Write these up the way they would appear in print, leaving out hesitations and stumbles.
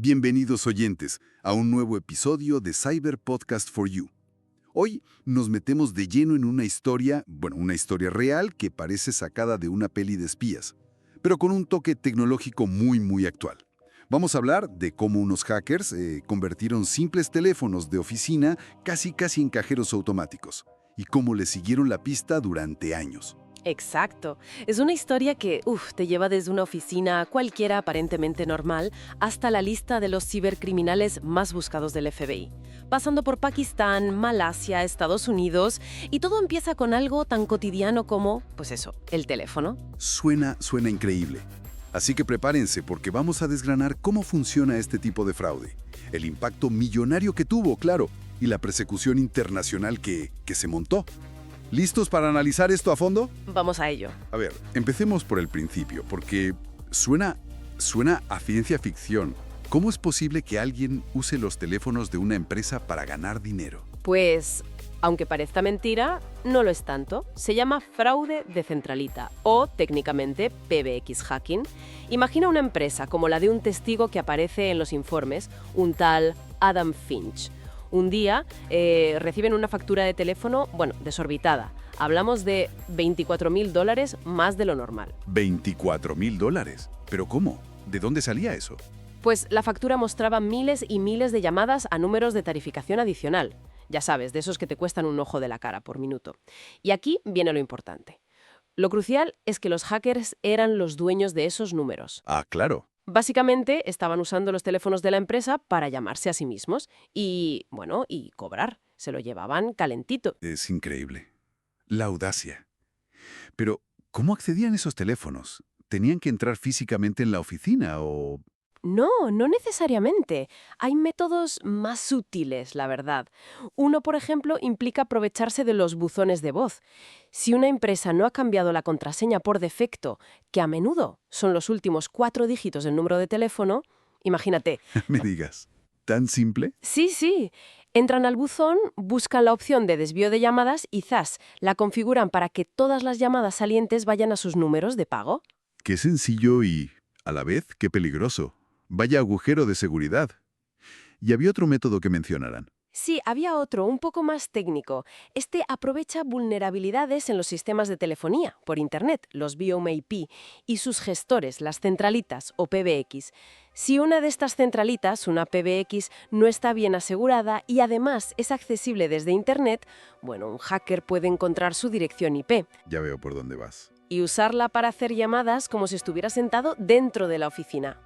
Bienvenidos oyentes a un nuevo episodio de Cyber Podcast for You. Hoy nos metemos de lleno en una historia real que parece sacada de una peli de espías, pero con un toque tecnológico muy actual. Vamos a hablar de cómo unos hackers convirtieron simples teléfonos de oficina casi en cajeros automáticos y cómo le siguieron la pista durante años. Exacto. Es una historia que, te lleva desde una oficina cualquiera aparentemente normal hasta la lista de los cibercriminales más buscados del FBI. Pasando por Pakistán, Malasia, Estados Unidos, y todo empieza con algo tan cotidiano como, el teléfono. Suena increíble. Así que prepárense porque vamos a desgranar cómo funciona este tipo de fraude, el impacto millonario que tuvo, claro, y la persecución internacional que se montó. ¿Listos para analizar esto a fondo? Vamos a ello. A ver, empecemos por el principio, porque suena a ciencia ficción. ¿Cómo es posible que alguien use los teléfonos de una empresa para ganar dinero? Pues, aunque parezca mentira, no lo es tanto. Se llama fraude de centralita o, técnicamente, PBX hacking. Imagina una empresa como la de un testigo que aparece en los informes, un tal Adam Finch. Un día reciben una factura de teléfono, desorbitada. Hablamos de $24,000 más de lo normal. ¿$24,000? ¿Pero cómo? ¿De dónde salía eso? Pues la factura mostraba miles y miles de llamadas a números de tarificación adicional. Ya sabes, de esos que te cuestan un ojo de la cara por minuto. Y aquí viene lo importante. Lo crucial es que los hackers eran los dueños de esos números. Ah, claro. Básicamente, estaban usando los teléfonos de la empresa para llamarse a sí mismos y cobrar. Se lo llevaban calentito. Es increíble. La audacia. Pero, ¿cómo accedían esos teléfonos? ¿Tenían que entrar físicamente en la oficina o...? No necesariamente. Hay métodos más sutiles, la verdad. Uno, por ejemplo, implica aprovecharse de los buzones de voz. Si una empresa no ha cambiado la contraseña por defecto, que a menudo son los últimos 4 dígitos del número de teléfono, imagínate. ¿Me digas? ¿Tan simple? Sí. Entran al buzón, buscan la opción de desvío de llamadas y ¡zas!, la configuran para que todas las llamadas salientes vayan a sus números de pago. Qué sencillo y, a la vez, qué peligroso. Vaya agujero de seguridad. Y había otro método que mencionarán. Sí, había otro, un poco más técnico. Este aprovecha vulnerabilidades en los sistemas de telefonía por Internet, los VoIP, y sus gestores, las centralitas o PBX. Si una de estas centralitas, una PBX, no está bien asegurada y además es accesible desde Internet, un hacker puede encontrar su dirección IP. Ya veo por dónde vas. Y usarla para hacer llamadas como si estuviera sentado dentro de la oficina.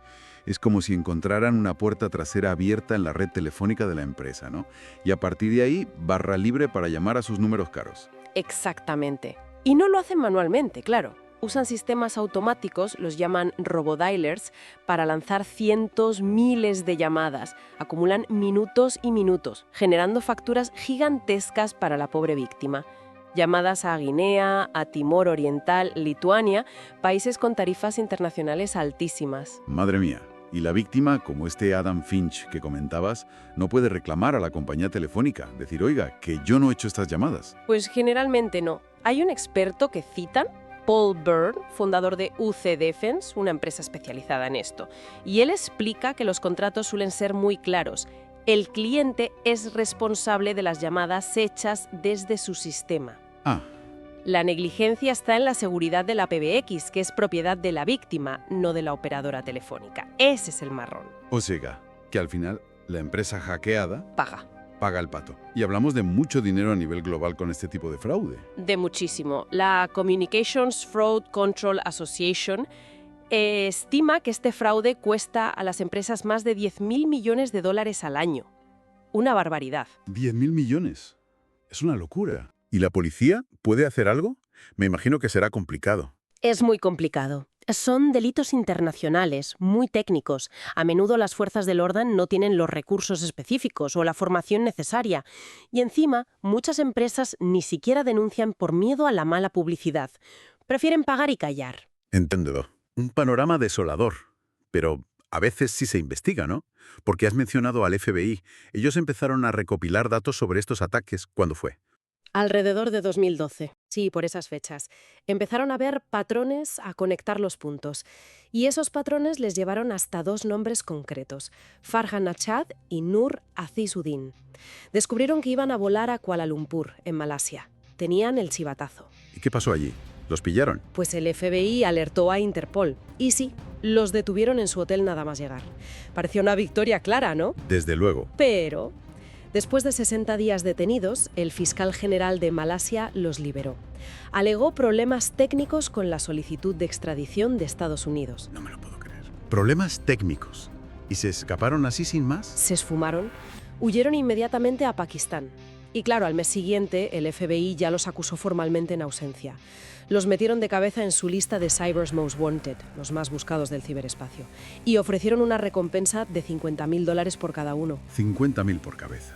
Es como si encontraran una puerta trasera abierta en la red telefónica de la empresa, ¿no? Y a partir de ahí, barra libre para llamar a sus números caros. Exactamente. Y no lo hacen manualmente, claro. Usan sistemas automáticos, los llaman robodialers, para lanzar cientos, miles de llamadas. Acumulan minutos y minutos, generando facturas gigantescas para la pobre víctima. Llamadas a Guinea, a Timor Oriental, Lituania, países con tarifas internacionales altísimas. Madre mía. Y la víctima, como este Adam Finch que comentabas, no puede reclamar a la compañía telefónica, decir, oiga, que yo no he hecho estas llamadas. Pues generalmente no. Hay un experto que citan, Paul Byrne, fundador de UC Defense, una empresa especializada en esto, y él explica que los contratos suelen ser muy claros. El cliente es responsable de las llamadas hechas desde su sistema. La negligencia está en la seguridad de la PBX, que es propiedad de la víctima, no de la operadora telefónica. Ese es el marrón. O sea, que al final la empresa hackeada Paga el pato. Y hablamos de mucho dinero a nivel global con este tipo de fraude. De muchísimo. La Communications Fraud Control Association estima que este fraude cuesta a las empresas más de $10,000 millones al año. Una barbaridad. ¿10,000 millones? Es una locura. ¿Y la policía puede hacer algo? Me imagino que será complicado. Es muy complicado. Son delitos internacionales, muy técnicos. A menudo las fuerzas del orden no tienen los recursos específicos o la formación necesaria. Y encima, muchas empresas ni siquiera denuncian por miedo a la mala publicidad. Prefieren pagar y callar. Entiendo. Un panorama desolador. Pero a veces sí se investiga, ¿no? Porque has mencionado al FBI. Ellos empezaron a recopilar datos sobre estos ataques. ¿Cuándo fue? Alrededor de 2012, sí, por esas fechas, empezaron a ver patrones, a conectar los puntos. Y esos patrones les llevaron hasta dos nombres concretos, Farhan Nachad y Nur Azizuddin. Descubrieron que iban a volar a Kuala Lumpur, en Malasia. Tenían el chivatazo. ¿Y qué pasó allí? ¿Los pillaron? Pues el FBI alertó a Interpol. Y sí, los detuvieron en su hotel nada más llegar. Parecía una victoria clara, ¿no? Desde luego. Pero después de 60 días detenidos, el fiscal general de Malasia los liberó. Alegó problemas técnicos con la solicitud de extradición de Estados Unidos. No me lo puedo creer. Problemas técnicos. ¿Y se escaparon así sin más? Se esfumaron, huyeron inmediatamente a Pakistán. Y claro, al mes siguiente, el FBI ya los acusó formalmente en ausencia. Los metieron de cabeza en su lista de Cyber's Most Wanted, los más buscados del ciberespacio, y ofrecieron una recompensa de $50.000 por cada uno. 50.000 por cabeza.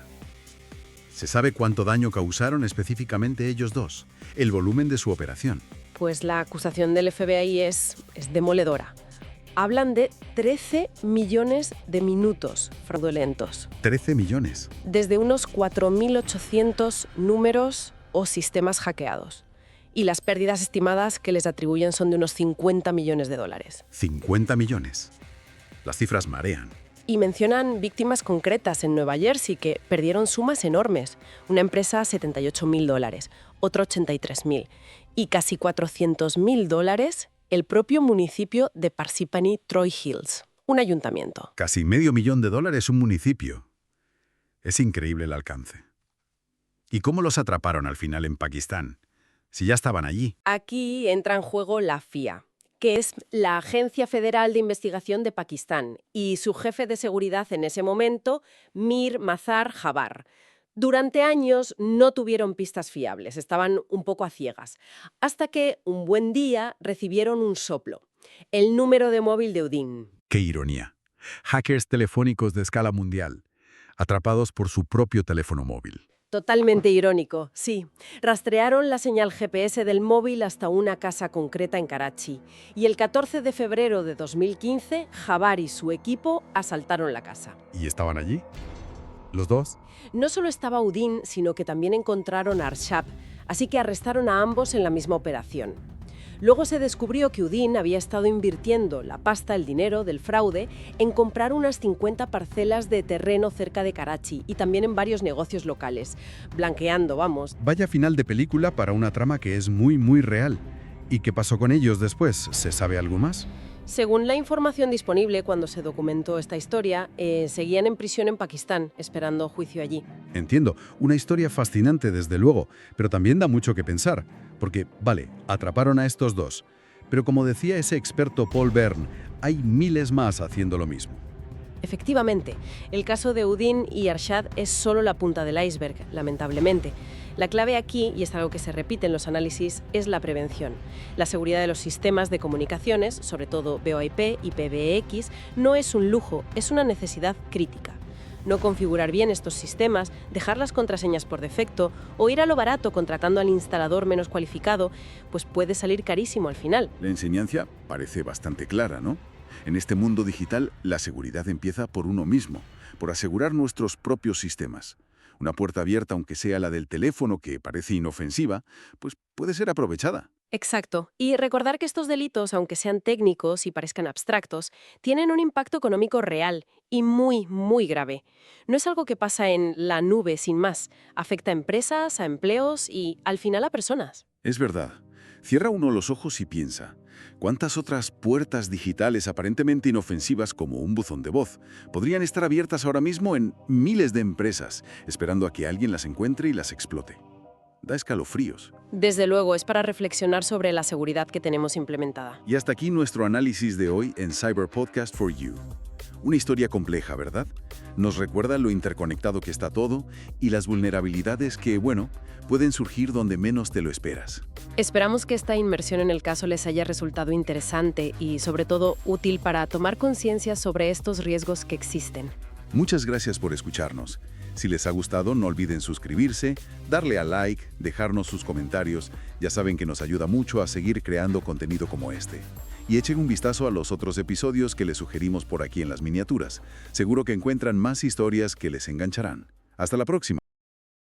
¿Se sabe cuánto daño causaron específicamente ellos dos? El volumen de su operación. Pues la acusación del FBI es demoledora. Hablan de 13 millones de minutos fraudulentos. 13 millones. Desde unos 4.800 números o sistemas hackeados. Y las pérdidas estimadas que les atribuyen son de unos $50 millones. 50 millones. Las cifras marean. Y mencionan víctimas concretas en Nueva Jersey que perdieron sumas enormes. Una empresa $78.000, otra $83.000 y casi $400.000 el propio municipio de Parsippany Troy Hills, un ayuntamiento. Casi $500.000 un municipio. Es increíble el alcance. ¿Y cómo los atraparon al final en Pakistán? Si ya estaban allí. Aquí entra en juego la FIA, que es la Agencia Federal de Investigación de Pakistán, y su jefe de seguridad en ese momento, Mir Mazar Jabbar. Durante años no tuvieron pistas fiables, estaban un poco a ciegas, hasta que un buen día recibieron un soplo, el número de móvil de Udin. ¡Qué ironía! Hackers telefónicos de escala mundial, atrapados por su propio teléfono móvil. Totalmente irónico, sí. Rastrearon la señal GPS del móvil hasta una casa concreta en Karachi. Y el 14 de febrero de 2015, Jabbar y su equipo asaltaron la casa. ¿Y estaban allí? ¿Los dos? No solo estaba Udin, sino que también encontraron a Arshab, así que arrestaron a ambos en la misma operación. Luego se descubrió que Udin había estado invirtiendo la pasta, el dinero del fraude, en comprar unas 50 parcelas de terreno cerca de Karachi y también en varios negocios locales, blanqueando, vamos. Vaya final de película para una trama que es muy real. ¿Y qué pasó con ellos después? ¿Se sabe algo más? Según la información disponible cuando se documentó esta historia, seguían en prisión en Pakistán, esperando juicio allí. Entiendo, una historia fascinante desde luego, pero también da mucho que pensar, porque, vale, atraparon a estos dos, pero como decía ese experto Paul Byrne, hay miles más haciendo lo mismo. Efectivamente, el caso de Udin y Arshad es solo la punta del iceberg, lamentablemente. La clave aquí, y es algo que se repite en los análisis, es la prevención. La seguridad de los sistemas de comunicaciones, sobre todo VoIP y PBX, no es un lujo, es una necesidad crítica. No configurar bien estos sistemas, dejar las contraseñas por defecto o ir a lo barato contratando al instalador menos cualificado, pues puede salir carísimo al final. La enseñanza parece bastante clara, ¿no? En este mundo digital, la seguridad empieza por uno mismo, por asegurar nuestros propios sistemas. Una puerta abierta, aunque sea la del teléfono, que parece inofensiva, pues puede ser aprovechada. Exacto. Y recordar que estos delitos, aunque sean técnicos y parezcan abstractos, tienen un impacto económico real y muy grave. No es algo que pasa en la nube sin más. Afecta a empresas, a empleos y, al final, a personas. Es verdad. Cierra uno los ojos y piensa, ¿cuántas otras puertas digitales aparentemente inofensivas como un buzón de voz podrían estar abiertas ahora mismo en miles de empresas, esperando a que alguien las encuentre y las explote? Da escalofríos. Desde luego, es para reflexionar sobre la seguridad que tenemos implementada. Y hasta aquí nuestro análisis de hoy en Cyber Podcast for You. Una historia compleja, ¿verdad? Nos recuerda lo interconectado que está todo y las vulnerabilidades que, pueden surgir donde menos te lo esperas. Esperamos que esta inmersión en el caso les haya resultado interesante y, sobre todo, útil para tomar conciencia sobre estos riesgos que existen. Muchas gracias por escucharnos. Si les ha gustado, no olviden suscribirse, darle a like, dejarnos sus comentarios. Ya saben que nos ayuda mucho a seguir creando contenido como este. Y echen un vistazo a los otros episodios que les sugerimos por aquí en las miniaturas. Seguro que encuentran más historias que les engancharán. Hasta la próxima.